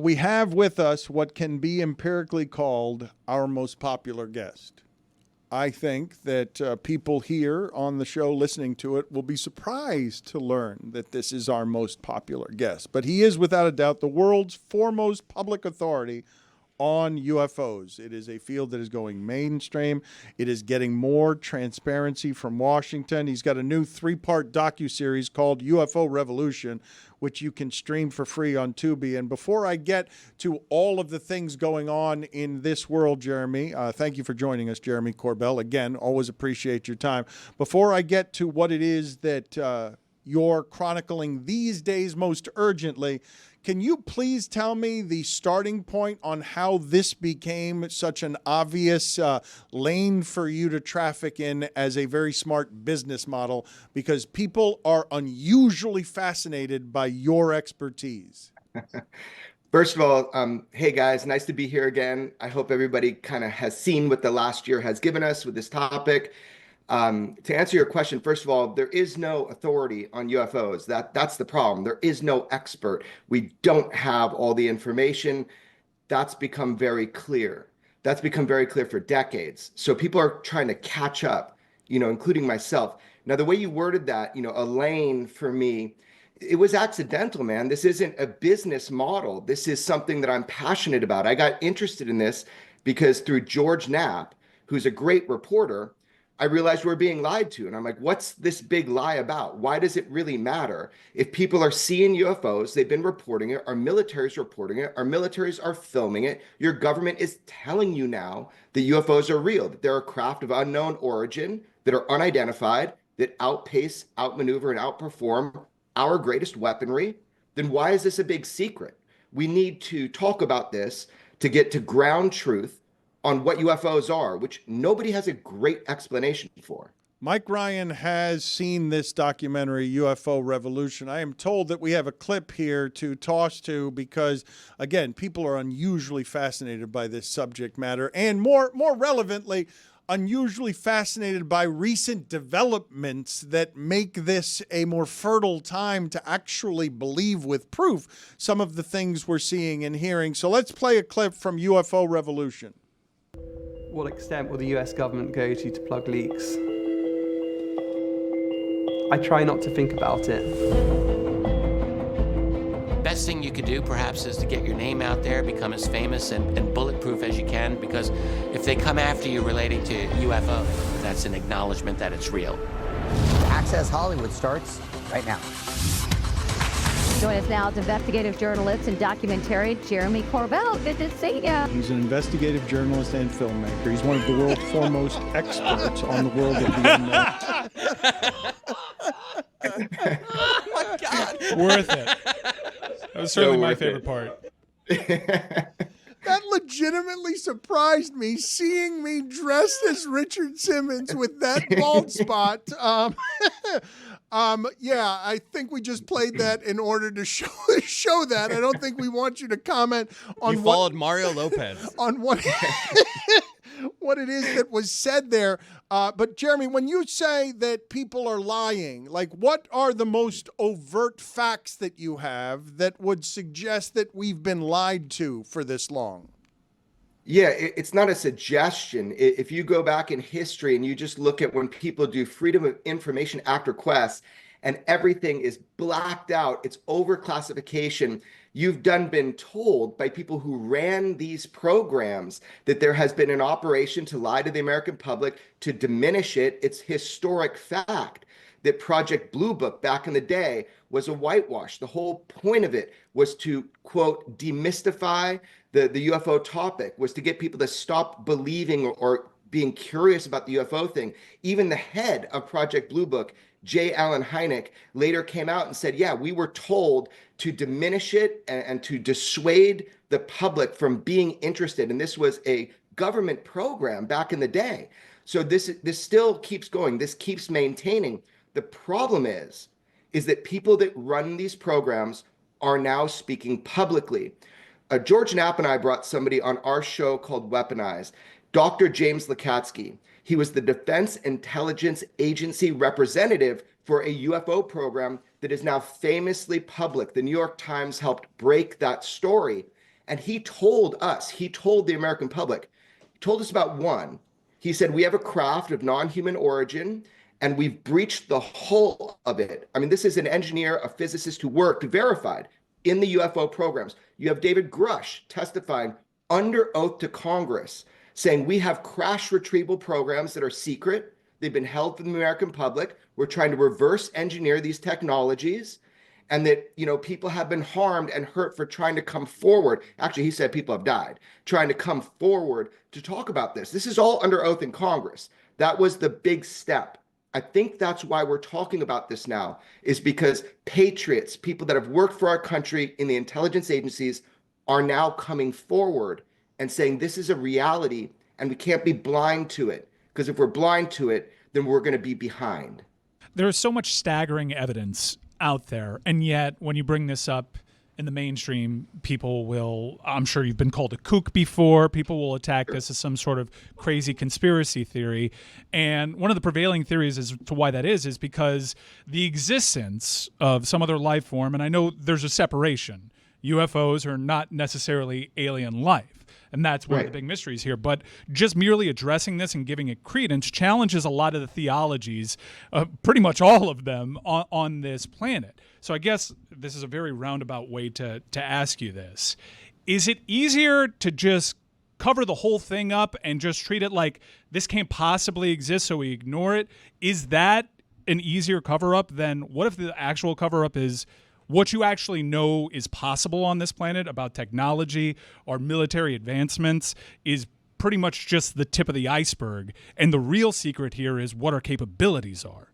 We have with us what can be empirically called our most popular guest. I think that people here on the show listening to it will be surprised to learn that this is our most popular guest. But he is, without a doubt, the world's foremost public authority on UFOs. It is a field that is going mainstream. It is getting more transparency from Washington. He's got a new 3-part docuseries called UFO Revolution, which you can stream for free on Tubi. And before I get to all of the things going on in this world, Jeremy, thank you for joining us, Jeremy Corbell. Again, always appreciate your time. Before I get to what it is that you're chronicling these days most urgently, can you please tell me the starting point on how this became such an obvious lane for you to traffic in as a very smart business model? Because people are unusually fascinated by your expertise. First of all, hey guys, nice to be here again. I hope everybody kind of has seen what the last year has given us with this topic. To answer your question, first of all, there is no authority on UFOs. That's the problem. There is no expert. We don't have all the information. That's become very clear. That's become very clear for decades. So people are trying to catch up, including myself. Now, the way you worded that, a lane for me, it was accidental, man. This isn't a business model. This is something that I'm passionate about. I got interested in this because through George Knapp, who's a great reporter, I realized we're being lied to. And I'm like, what's this big lie about? Why does it really matter? If people are seeing UFOs, they've been reporting it, our military's reporting it, our militaries are filming it. Your government is telling you now that UFOs are real, that they're a craft of unknown origin, that are unidentified, that outpace, outmaneuver, and outperform our greatest weaponry. Then why is this a big secret? We need to talk about this to get to ground truth on what UFOs are, which nobody has a great explanation for. Mike Ryan has seen this documentary, UFO Revolution. I am told that we have a clip here to toss to because, again, people are unusually fascinated by this subject matter and more relevantly, unusually fascinated by recent developments that make this a more fertile time to actually believe with proof some of the things we're seeing and hearing. So let's play a clip from UFO Revolution. What extent will the US government go to plug leaks? I try not to think about it. Best thing you could do perhaps is to get your name out there, become as famous and bulletproof as you can, because if they come after you relating to UFO, that's an acknowledgement that it's real. Access Hollywood starts right now. Join us now as investigative journalist and documentarian Jeremy Corbell. Good to see you. He's an investigative journalist and filmmaker. He's one of the world's foremost experts on the world of the unknown. Oh my God. Worth it. That was certainly my favorite part. That legitimately surprised me, seeing me dressed as Richard Simmons with that bald spot. Yeah, I think we just played that in order to show that. I don't think we want you to comment on you followed Mario Lopez on what what it is that was said there. But Jeremy, when you say that people are lying, like what are the most overt facts that you have that would suggest that we've been lied to for this long? Yeah, it's not a suggestion. If you go back in history and you just look at when people do Freedom of Information Act requests and everything is blacked out, it's overclassification, you've been told by people who ran these programs that there has been an operation to lie to the American public, to diminish it. It's historic fact that Project Blue Book back in the day was a whitewash. The whole point of it was to, quote, demystify the UFO topic, was to get people to stop believing or being curious about the UFO thing. Even the head of Project Blue Book, J. Allen Hynek, later came out and said, yeah, we were told to diminish it and to dissuade the public from being interested. And this was a government program back in the day. So this still keeps going. This keeps maintaining. The problem is that people that run these programs are now speaking publicly. George Knapp and I brought somebody on our show called Weaponized, Dr. James Lakatsky. He was the Defense Intelligence Agency representative for a UFO program that is now famously public. The New York Times helped break that story. And he told us, he told the American public, he told us about one. He said, we have a craft of non-human origin, and we've breached the hull of it. I mean, this is an engineer, a physicist who worked, verified in the UFO programs. You have David Grush testifying under oath to Congress, saying we have crash retrieval programs that are secret. They've been held from the American public. We're trying to reverse engineer these technologies, and that, you know, people have been harmed and hurt for trying to come forward. Actually, he said people have died trying to come forward to talk about this. This is all under oath in Congress. That was the big step. I think that's why we're talking about this now, is because patriots, people that have worked for our country in the intelligence agencies, are now coming forward and saying this is a reality and we can't be blind to it, because if we're blind to it, then we're going to be behind. There is so much staggering evidence out there, and yet when you bring this up in the mainstream, people will, I'm sure you've been called a kook before, people will attack this as some sort of crazy conspiracy theory. And one of the prevailing theories as to why that is because the existence of some other life form, and I know there's a separation. UFOs are not necessarily alien life. And that's one of the big mysteries here. But just merely addressing this and giving it credence challenges a lot of the theologies, pretty much all of them, on this planet. So I guess this is a very roundabout way to ask you this. Is it easier to just cover the whole thing up and just treat it like this can't possibly exist, so we ignore it? Is that an easier cover-up than what if the actual cover-up is what you actually know is possible on this planet about technology or military advancements is pretty much just the tip of the iceberg, and the real secret here is what our capabilities are?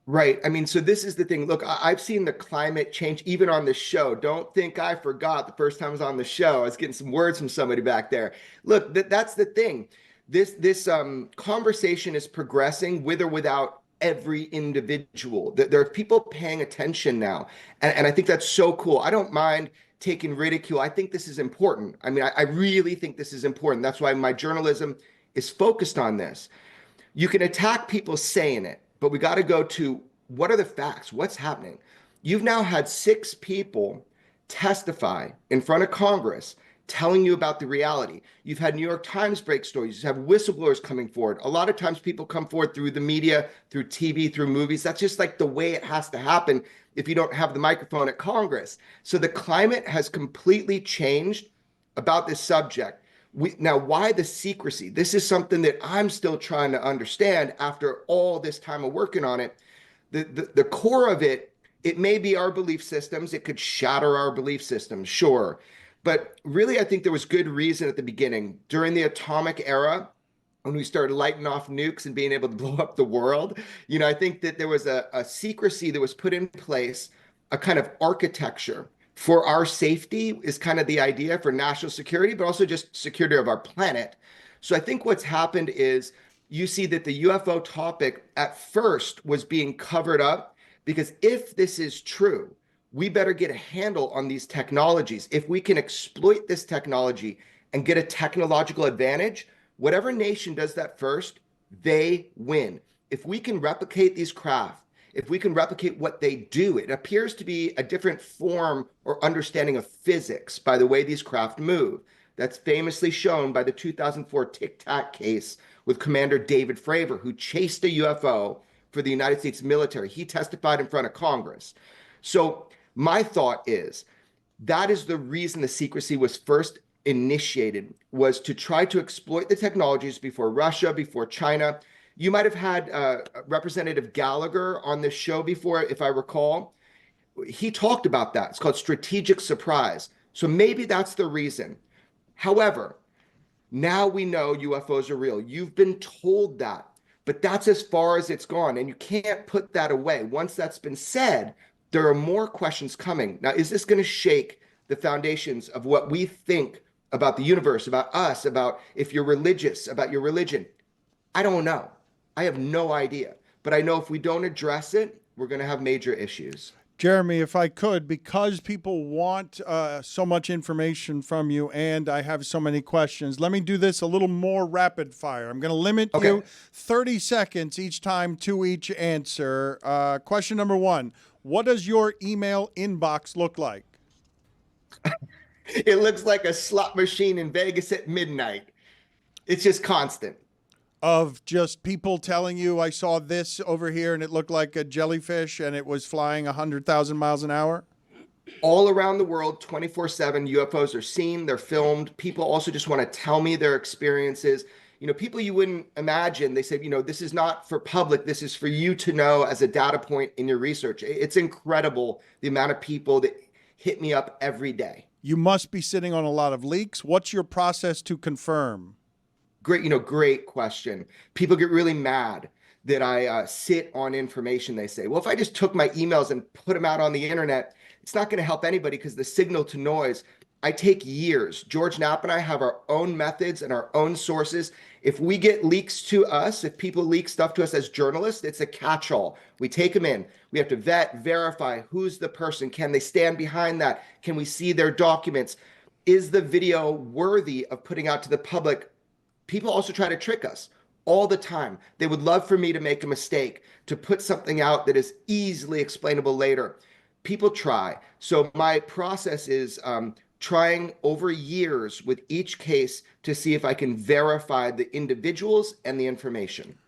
Right. I mean, so this is the thing. Look, I've seen the climate change even on this show. Don't think I forgot the first time I was on the show. I was getting some words from somebody back there. Look, that's the thing. This conversation is progressing with or without every individual. There are people paying attention now. And I think that's so cool. I don't mind taking ridicule. I think this is important. I mean, I really think this is important. That's why my journalism is focused on this. You can attack people saying it, but we got to go to what are the facts? What's happening? You've now had 6 people testify in front of Congress telling you about the reality. You've had New York Times break stories. You have whistleblowers coming forward. A lot of times people come forward through the media, through TV, through movies. That's just like the way it has to happen if you don't have the microphone at Congress. So the climate has completely changed about this subject. Now, why the secrecy? This is something that I'm still trying to understand after all this time of working on it. The core of it, it may be our belief systems. It could shatter our belief systems, sure. But really, I think there was good reason at the beginning. During the atomic era, when we started lighting off nukes and being able to blow up the world, you know, I think that there was a secrecy that was put in place, a kind of architecture for our safety is kind of the idea for national security, but also just security of our planet. So I think what's happened is you see that the UFO topic at first was being covered up, because if this is true, we better get a handle on these technologies. If we can exploit this technology and get a technological advantage, whatever nation does that first, they win. If we can replicate these craft, if we can replicate what they do, it appears to be a different form or understanding of physics by the way these craft move. That's famously shown by the 2004 Tic Tac case with Commander David Fravor, who chased a UFO for the United States military. He testified in front of Congress. So my thought is that is the reason the secrecy was first initiated, was to try to exploit the technologies before Russia, before China. You might have had Representative Gallagher on this show before, if I recall. He talked about that. It's called strategic surprise. So maybe that's the reason. However, now we know UFOs are real. You've been told that, but that's as far as it's gone, and you can't put that away. Once that's been said, there are more questions coming. Now, is this going to shake the foundations of what we think about the universe, about us, about if you're religious, about your religion? I don't know. I have no idea. But I know if we don't address it, we're going to have major issues. Jeremy, if I could, because people want so much information from you and I have so many questions, let me do this a little more rapid fire. I'm going to limit you 30 seconds each time to each answer. Question number 1, What does your email inbox look like? It looks like a slot machine in Vegas at midnight. It's just constant. Of just people telling you, I saw this over here and it looked like a jellyfish and it was flying 100,000 miles an hour? All around the world, 24/7, UFOs are seen, they're filmed. People also just want to tell me their experiences. You know, people you wouldn't imagine, they say, you know, this is not for public, this is for you to know as a data point in your research. It's incredible the amount of people that hit me up every day. You must be sitting on a lot of leaks. What's your process to confirm? Great question. People get really mad that I sit on information. They say, well, if I just took my emails and put them out on the internet, it's not going to help anybody because the signal to noise, I take years. George Knapp and I have our own methods and our own sources. If we get leaks to us, if people leak stuff to us as journalists, it's a catch-all. We take them in. We have to vet, verify who's the person. Can they stand behind that? Can we see their documents? Is the video worthy of putting out to the public? People also try to trick us all the time. They would love for me to make a mistake, to put something out that is easily explainable later. People try. So my process is trying over years with each case to see if I can verify the individuals and the information.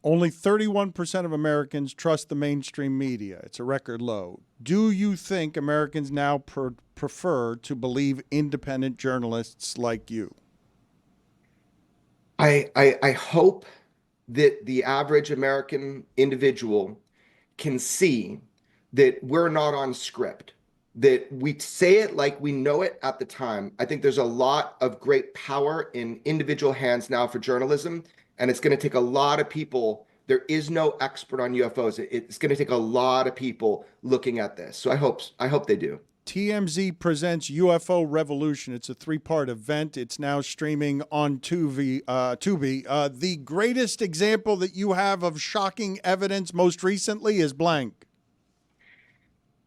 Only 31% of Americans trust the mainstream media. It's a record low. Do you think Americans now prefer to believe independent journalists like you? I hope that the average American individual can see that we're not on script, that we say it like we know it at the time. I think there's a lot of great power in individual hands now for journalism, and it's going to take a lot of people. There is no expert on UFOs. It's going to take a lot of people looking at this. So I hope they do. TMZ presents UFO Revolution. It's a 3-part event. It's now streaming on Tubi. The greatest example that you have of shocking evidence most recently is blank.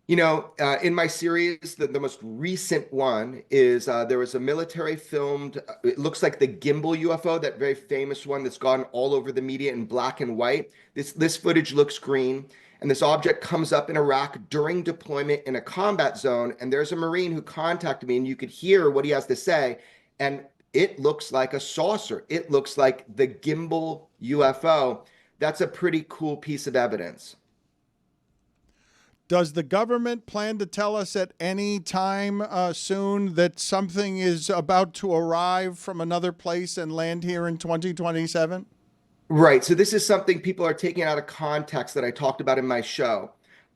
You know, in my series, the most recent one is there was a military filmed, it looks like the gimbal UFO, that very famous one that's gone all over the media in black and white. This footage looks green. And this object comes up in Iraq during deployment in a combat zone. And there's a Marine who contacted me, and you could hear what he has to say. And it looks like a saucer. It looks like the gimbal UFO. That's a pretty cool piece of evidence. Does the government plan to tell us at any time soon that something is about to arrive from another place and land here in 2027? Right. So this is something people are taking out of context that I talked about in my show.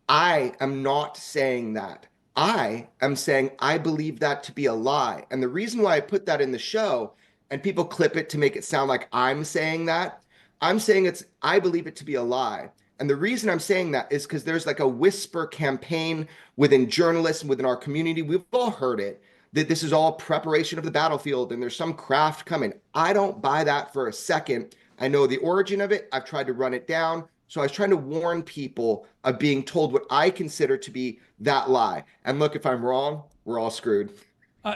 I am not saying that. I am saying I believe that to be a lie. And the reason why I put that in the show, and people clip it to make it sound like I'm saying that, I'm saying I believe it to be a lie. And the reason I'm saying that is because there's like a whisper campaign within journalists and within our community. We've all heard it, that this is all preparation of the battlefield and there's some craft coming. I don't buy that for a second. I know the origin of it. I've tried to run it down. So I was trying to warn people of being told what I consider to be that lie. And look, if I'm wrong, we're all screwed.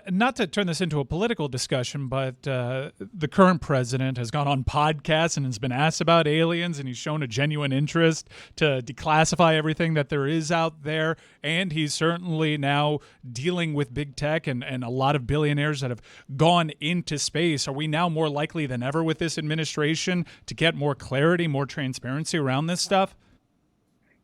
Not to turn this into a political discussion, but the current president has gone on podcasts and has been asked about aliens, and he's shown a genuine interest to declassify everything that there is out there. And he's certainly now dealing with big tech and a lot of billionaires that have gone into space. Are we now more likely than ever with this administration to get more clarity, more transparency around this stuff?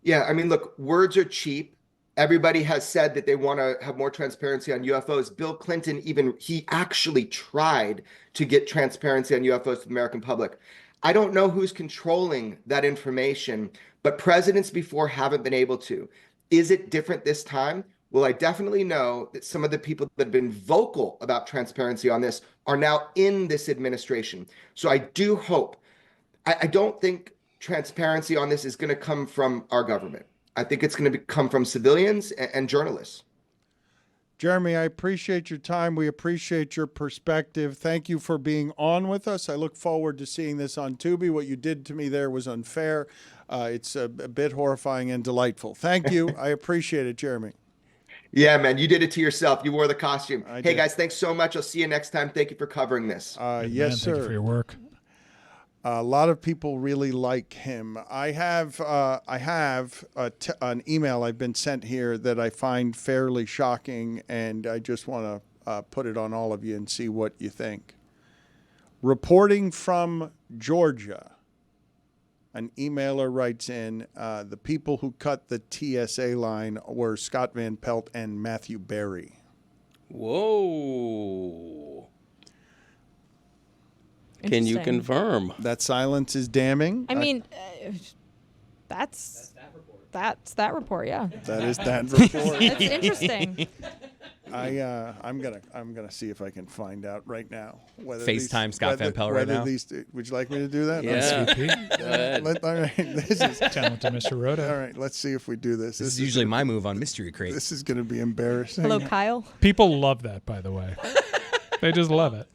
Yeah, I mean, look, words are cheap. Everybody has said that they want to have more transparency on UFOs. Bill Clinton, he actually tried to get transparency on UFOs to the American public. I don't know who's controlling that information, but presidents before haven't been able to. Is it different this time? Well, I definitely know that some of the people that have been vocal about transparency on this are now in this administration. So I do hope, I don't think transparency on this is going to come from our government. I think it's going to come from civilians and journalists. Jeremy, I appreciate your time. We appreciate your perspective. Thank you for being on with us. I look forward to seeing this on Tubi. What you did to me there was unfair. It's a bit horrifying and delightful. Thank you. I appreciate it, Jeremy. Yeah, man, you did it to yourself. You wore the costume. Hey, guys, thanks so much. I'll see you next time. Thank you for covering this. Yes, sir. Thank you for your work. A lot of people really like him. I have an email I've been sent here that I find fairly shocking, and I just want to put it on all of you and see what you think. Reporting from Georgia, an emailer writes in, the people who cut the TSA line were Scott Van Pelt and Matthew Berry. Whoa. Can you confirm? That silence is damning. I mean, that's that report, yeah. That is that report. That's interesting. I'm gonna see if I can find out right now whether FaceTime Scott Van Pelt right now. Would you like me to do that? Yeah. All right. This is Talented Mr. Rhoda. all right. Let's see if we do this. This is usually my move on Mystery Crate. This is going to be embarrassing. Hello, Kyle. People love that, by the way. They just love it.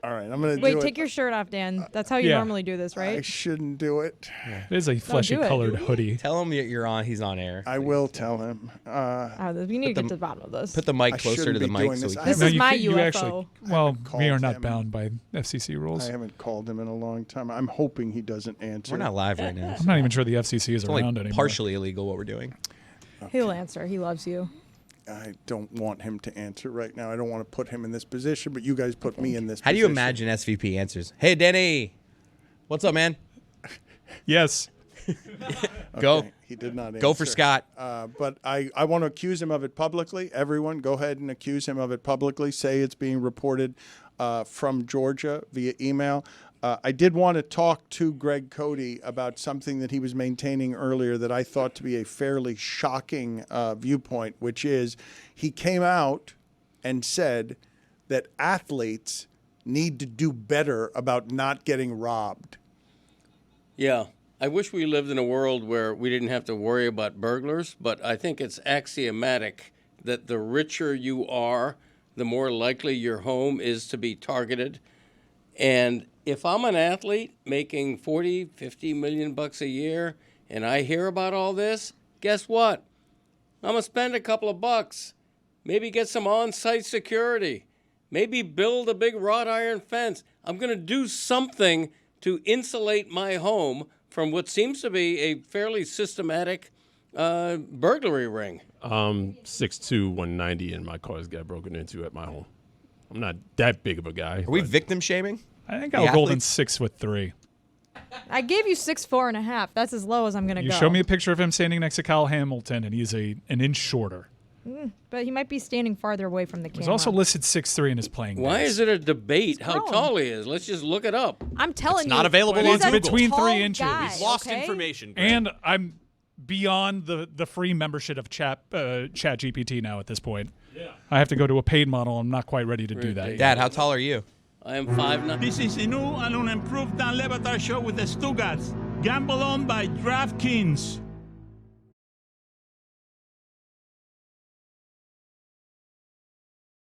All right, I'm going to do Wait, it. take your shirt off, Dan. That's how you yeah. normally do this, I right? shouldn't do it. It is a fleshy do it. colored hoodie. Tell him you're on. He's on air. I will tell him. We need to get to the bottom of this. Put the mic I closer shouldn't to the be mic doing so this. we I can. This No, is you my can't- you UFO. actually, well, called we are not him. bound by FCC rules. I haven't called him in a long time. I'm hoping he doesn't answer. We're not live right now. I'm not even sure the FCC is It's around only anymore. partially illegal what we're doing. He'll answer. He loves you. I don't want him to answer right now. I don't want to put him in this position, but you guys put me in this How do you position. imagine SVP answers? Hey, Denny. What's up, man? Yes. Go. Okay, he did not answer. Go for Scott. But I want to accuse him of it publicly. Everyone, go ahead and accuse him of it publicly. Say it's being reported from Georgia via email. I did want to talk to Greg Cody about something that he was maintaining earlier that I thought to be a fairly shocking viewpoint, which is he came out and said that athletes need to do better about not getting robbed. Yeah. I wish we lived in a world where we didn't have to worry about burglars, but I think it's axiomatic that the richer you are, the more likely your home is to be targeted. And if I'm an athlete making 40, 50 million bucks a year and I hear about all this, guess what? I'm going to spend a couple of bucks, maybe get some on-site security, maybe build a big wrought iron fence. I'm going to do something to insulate my home from what seems to be a fairly systematic burglary ring. 6'2", 190, and my cars got broken into at my home. I'm not that big of a guy. Are we victim shaming? I think Al Golden's 6'3". I gave you 6'4.5". That's as low as I'm gonna You go. show me a picture of him standing next to Kyle Hamilton, and he's an inch shorter. But he might be standing farther away from the camera. He's also listed 6'3" in his playing Why days. is it a debate how grown. tall he is? Let's just look it up. I'm telling you, not available he's on a Google. Between tall 3 inches. guy, We've Lost okay? information. Greg. And I'm beyond the free membership of Chat GPT now at this point. Yeah. I have to go to a paid model. I'm not quite ready to do that. Dad, how tall are you? I am 5'9". This is a new and unimproved Dan Le Batard Show with the Stugotz. Gamble on by DraftKings.